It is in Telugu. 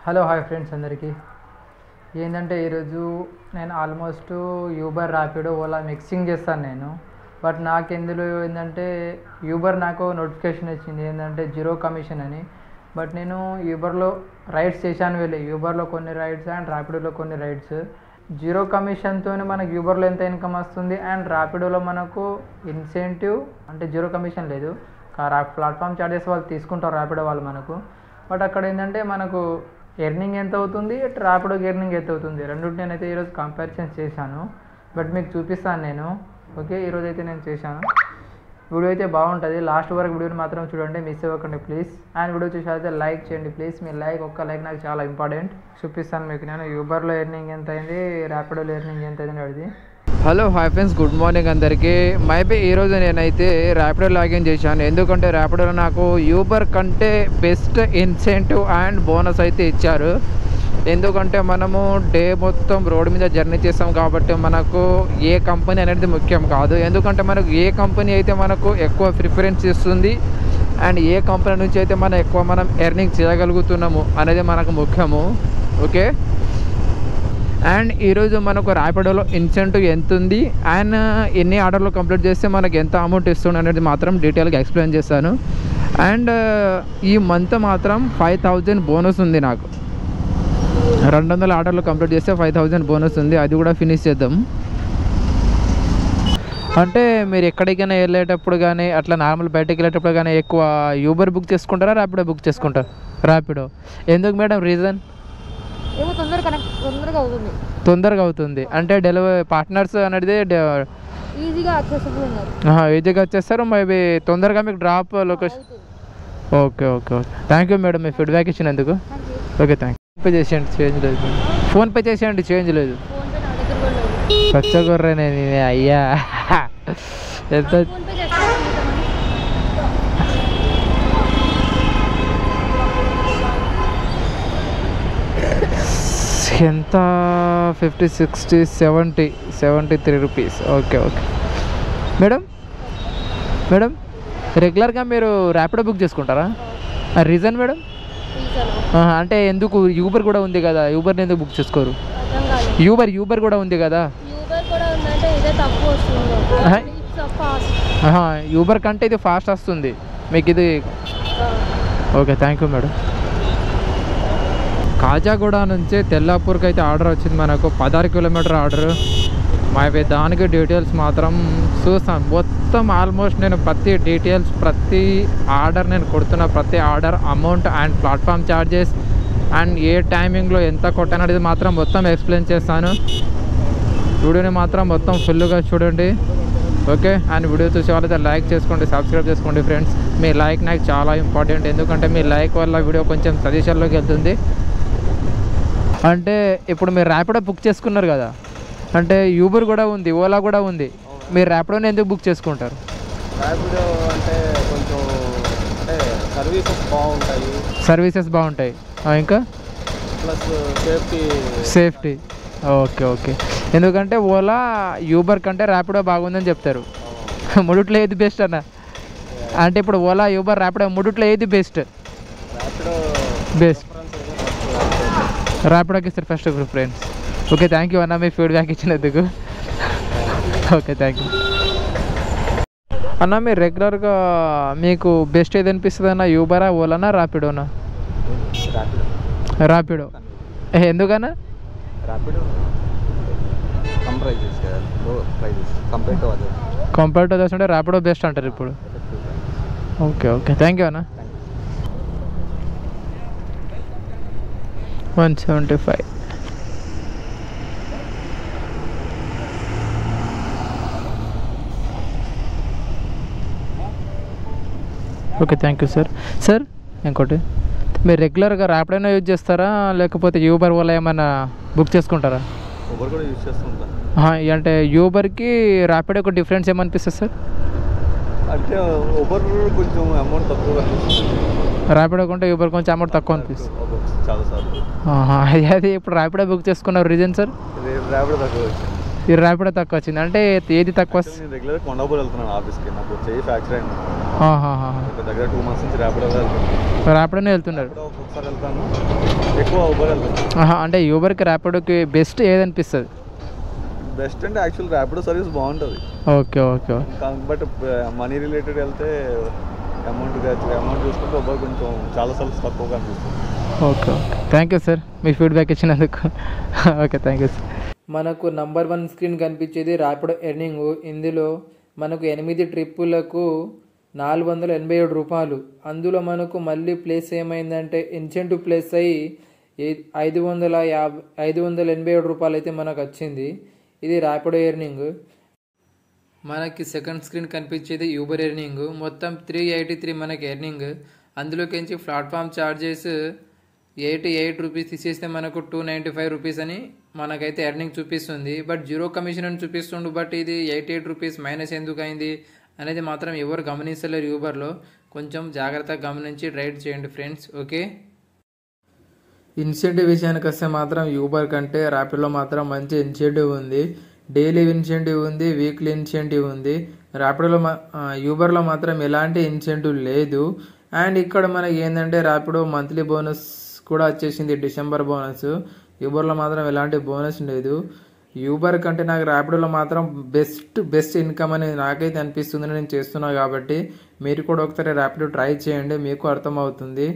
హలో హాయ్ ఫ్రెండ్స్ అందరికీ ఏంటంటే ఈరోజు నేను almost Uber Rapido Ola mixing చేస్తాను నేను. బట్ నాకు ఎందులో ఏంటంటే యూబర్ నాకు నోటిఫికేషన్ వచ్చింది ఏంటంటే 0 కమిషన్ అని. బట్ నేను యూబర్లో రైడ్స్ చేశాను యూబర్లో కొన్ని రైడ్స్ అండ్ ర్యాపిడోలో కొన్ని రైడ్స్. 0 కమిషన్తో మనకు యూబర్లో ఎంత ఇన్కమ్ వస్తుంది అండ్ ర్యాపిడోలో మనకు ఇన్సెంటివ్ అంటే 0 కమిషన్ లేదు, ప్లాట్ఫామ్ ఛార్జెస్ వాళ్ళు తీసుకుంటారు ర్యాపిడో వాళ్ళు మనకు. బట్ అక్కడ ఏంటంటే మనకు ఎర్నింగ్ ఎంత అవుతుంది, ర్యాపిడోకి ఎర్నింగ్ ఎంత అవుతుంది, రెండింటి నేనైతే ఈరోజు కంపారిజన్ చేశాను. బట్ మీకు చూపిస్తాను నేను. ఓకే, ఈరోజు అయితే నేను చేశాను. వీడియో అయితే బాగుంటుంది, లాస్ట్ వరకు వీడియోని మాత్రం చూడండి, మిస్ అవ్వకండి ప్లీజ్. అండ్ వీడియో చూసారైతే లైక్ చేయండి ప్లీజ్, మీ ఒక్క లైక్ నాకు చాలా ఇంపార్టెంట్. చూపిస్తాను మీకు నేను యూబర్లో ఎర్నింగ్ ఎంత అయింది, ర్యాపిడోలో ఎర్నింగ్ ఎంత అయింది అది. Hello hi friends, good morning అందరికీ. మైబీ ఈరోజు నేనైతే ర్యాపిడో లాగిన్ చేశాను, ఎందుకంటే ర్యాపిడోలో నాకు యూబర్ కంటే బెస్ట్ ఇన్సెంటివ్ అండ్ బోనస్ అయితే ఇచ్చారు. ఎందుకంటే మనము డే మొత్తం రోడ్డు మీద జర్నీ చేస్తాం కాబట్టి మనకు ఏ కంపెనీ అనేది ముఖ్యం కాదు. ఎందుకంటే మనకు ఏ కంపెనీ అయితే మనకు ఎక్కువ ప్రిఫరెన్స్ ఇస్తుంది అండ్ ఏ కంపెనీ నుంచి అయితే మనం ఎర్నింగ్ చేయగలుగుతున్నాము అనేది మనకు ముఖ్యము. ఓకే, అండ్ ఈరోజు మనకు ర్యాపిడోలో ఇన్సెంటివ్ ఎంత ఉంది అండ్ ఎన్ని ఆర్డర్లు కంప్లీట్ చేస్తే మనకు ఎంత అమౌంట్ ఇస్తుంది అనేది మాత్రం డీటెయిల్గా ఎక్స్ప్లెయిన్ చేస్తాను. అండ్ ఈ మంత్ మాత్రం 5000 బోనస్ ఉంది నాకు. 200 ఆర్డర్లు కంప్లీట్ చేస్తే 5000 బోనస్ ఉంది, అది కూడా ఫినిష్ చేద్దాం. అంటే మీరు ఎక్కడికైనా వెళ్ళేటప్పుడు కానీ అట్లా నార్మల్ బయటకు వెళ్ళేటప్పుడు కానీ ఎక్కువ యూబర్ బుక్ చేసుకుంటారా, ర్యాపిడో బుక్ చేసుకుంటారా? ర్యాపిడో. ఎందుకు మేడం, రీజన్? తొందరగా అవుతుంది అంటే డెలివరీ పార్ట్నర్స్ అనేది ఈజీగా వచ్చేస్తారు, మేబీ తొందరగా మీకు drop location. Okay okay okay, thank you madam మీ ఫీడ్బ్యాక్ ఇచ్చినందుకు. Okay, thank you. ఫోన్పే చేసేయండి, చేంజ్ లేదు. ఫోన్పే చేసేయండి, చేంజ్ లేదు. పచ్చగొర్ర నేను అయ్యా. ఎంత ఎంత 50, 60, 70, 73 rupees. Okay okay madam. Madam రెగ్యులర్గా మీరు ర్యాపిడో బుక్ చేసుకుంటారా? Reason madam? అంటే ఎందుకు? యూబర్ కూడా ఉంది కదా, యూబర్ని ఎందుకు బుక్ చేసుకోరు? యూబర్ కూడా ఉంది కదా. యూబర్ కంటే ఇది ఫాస్ట్ వస్తుంది మీకు ఇది. Okay, thank you madam. Khajaguda నుంచి తెల్లాపూర్కి అయితే ఆర్డర్ వచ్చింది మనకు, 16 కిలోమీటర్ ఆర్డర్. మావి దానికి డీటెయిల్స్ మాత్రం చూస్తాను మొత్తం. ఆల్మోస్ట్ నేను ప్రతి డీటెయిల్స్, ప్రతి ఆర్డర్ నేను కొడుతున్న ప్రతి order amount and platform charges and ఏ టైమింగ్లో ఎంత కొట్టాననేది మాత్రం మొత్తం ఎక్స్ప్లెయిన్ చేస్తాను. వీడియోని మాత్రం మొత్తం ఫుల్గా చూడండి. ఓకే, అండ్ వీడియో చూసే వాళ్ళైతే లైక్ చేసుకోండి, సబ్స్క్రైబ్ చేసుకోండి ఫ్రెండ్స్. మీ లైక్ నాకు చాలా ఇంపార్టెంట్, ఎందుకంటే మీ లైక్ వల్ల వీడియో కొంచెం సజెషన్లోకి వెళ్తుంది. అంటే ఇప్పుడు మీరు ర్యాపిడో బుక్ చేసుకున్నారు కదా, అంటే యూబర్ కూడా ఉంది, ఓలా కూడా ఉంది, మీరు ర్యాపిడోని ఎందుకు బుక్ చేసుకుంటారు? ర్యాపిడో అంటే కొంచెం అంటే సర్వీసెస్ బాగుంటాయి, ఇంకా ప్లస్ సేఫ్టీ. ఓకే ఓకే, ఎందుకంటే ఓలా యూబర్ కంటే ర్యాపిడో బాగుందని చెప్తారు. మూడిట్లో ఏది బెస్ట్ అన్న? అంటే ఇప్పుడు ఓలా, యూబర్, ర్యాపిడో మూడిట్లో ఏది బెస్ట్? బెస్ట్ ర్యాపిడోకి ఇస్తారు first preference. Okay, thank you అన్న మీ ఫీడ్బ్యాక్ ఇచ్చినందుకు. ఓకే, థ్యాంక్ యూ అన్న. మీరు రెగ్యులర్గా మీకు బెస్ట్ ఏది అనిపిస్తుంది అన్న, యూబరా, ఓలానా, ర్యాపిడోనా? ర్యాపిడో. ఎందుకన్నా? కంపేర్ టు అదర్స్ అంటే ర్యాపిడో బెస్ట్ అంటారు ఇప్పుడు. ఓకే ఓకే, థ్యాంక్ యూ అన్న. 175. Okay, thank you sir. Sir ఇంకోటి, మీరు రెగ్యులర్గా ర్యాపిడోనే యూజ్ చేస్తారా లేకపోతే యూబర్ వల్ల ఏమైనా బుక్ చేసుకుంటారా? అంటే యూబర్కి ర్యాపిడోకి డిఫరెన్స్ ఏమనిపిస్తుంది సార్? అంటే ఊబర్ కొంచెం అమౌంట్ తక్కువ అనిపిస్తుంది, ర్యాపిడో కంటే యూబర్ కొంచెం అమౌంట్ తక్కువ అనిపిస్తుంది. అది ఇప్పుడు ర్యాపిడో బుక్ చేసుకున్న రీజన్ సార్? ర్యాపిడో తక్కువ ఈ ర్యాపిడో తక్కువ వచ్చింది అంటే ఏది తక్కువ నేను రెగ్యులర్ కొండాపూర్ వెళ్తున్నాను ఆఫీస్కి, నాకు చెయ్యి ఫ్రాక్చర్ అయింది. ఒక దగ్గర 2 months నుంచి ర్యాపిడో వెళ్తాను. ర్యాపిడోనే వెళ్తున్నారు. ఒక్కొక్కసారి వెళ్తాను, ఎక్కువ ఊబర్ వెళ్తాను. అంటే యూబర్కి ర్యాపిడోకి బెస్ట్ ఏదనిపిస్తుంది? బెస్ట్ అంటే యాక్చువల్ ర్యాపిడో సర్వీస్ బాగుంటుంది. Okay okay. But money related వెళ్తే అమౌంట్ చూసుకుంటే ఊబర్ కొంచెం చాలాసార్లు తక్కువగా అనిపిస్తుంది. Okay okay, thank you sir మీ ఫీడ్బ్యాక్ ఇచ్చినందుకు. Okay, thank you sir. మనకు నంబర్ 1 స్క్రీన్ కనిపించేది ర్యాపిడో ఎర్నింగ్. ఇందులో మనకు 8 ట్రిప్పులకు 487 రూపాయలు. అందులో మనకు మళ్ళీ ప్లేస్ ఏమైందంటే ఇన్సెంటివ్ ప్లేస్ అయ్యి 587 రూపాయలు అయితే మనకు వచ్చింది. ఇది ర్యాపిడో ఎర్నింగ్. మనకి సెకండ్ స్క్రీన్ కనిపించేది యూబర్ ఎర్నింగ్. మొత్తం 383 మనకి ఎర్నింగ్. అందులోకించి ప్లాట్ఫామ్ ఛార్జెస్ 88 రూపీస్ తీసేస్తే మనకు 295 రూపీస్ అని మనకైతే ఎర్నింగ్ చూపిస్తుంది. బట్ 0 కమిషన్ అని చూపిస్తుండు. బట్ ఇది 88 రూపీస్ మైనస్ ఎందుకు అయింది అనేది మాత్రం ఎవరు గమనిస్తలేరు యూబర్లో. కొంచెం జాగ్రత్తగా గమనించి రైడ్ చేయండి ఫ్రెండ్స్. ఓకే, ఇన్సెంటివ్ విషయానికి వస్తే మాత్రం యూబర్ కంటే ర్యాపిడోలో మాత్రం మంచి ఇన్సెంటివ్ ఉంది. డైలీ ఇన్సెంటివ్ ఉంది, వీక్లీ ఇన్సెంటివ్ ఉంది. ర్యాపిడోలో యూబర్లో మాత్రం ఎలాంటి ఇన్సెంటివ్ లేదు. అండ్ ఇక్కడ మనకి ఏంటంటే ర్యాపిడో మంత్లీ బోనస్ కూడా వచ్చేసింది, డిసెంబర్ బోనస్. యూబర్లో మాత్రం ఎలాంటి బోనస్ లేదు. యూబర్ కంటే నాకు ర్యాపిడోలో మాత్రం బెస్ట్ ఇన్కమ్ అని నాకైతే అనిపిస్తుంది. నేను చేస్తున్నా కాబట్టి మీరు కూడా ఒకసారి ర్యాపిడో ట్రై చేయండి, మీకు అర్థమవుతుంది.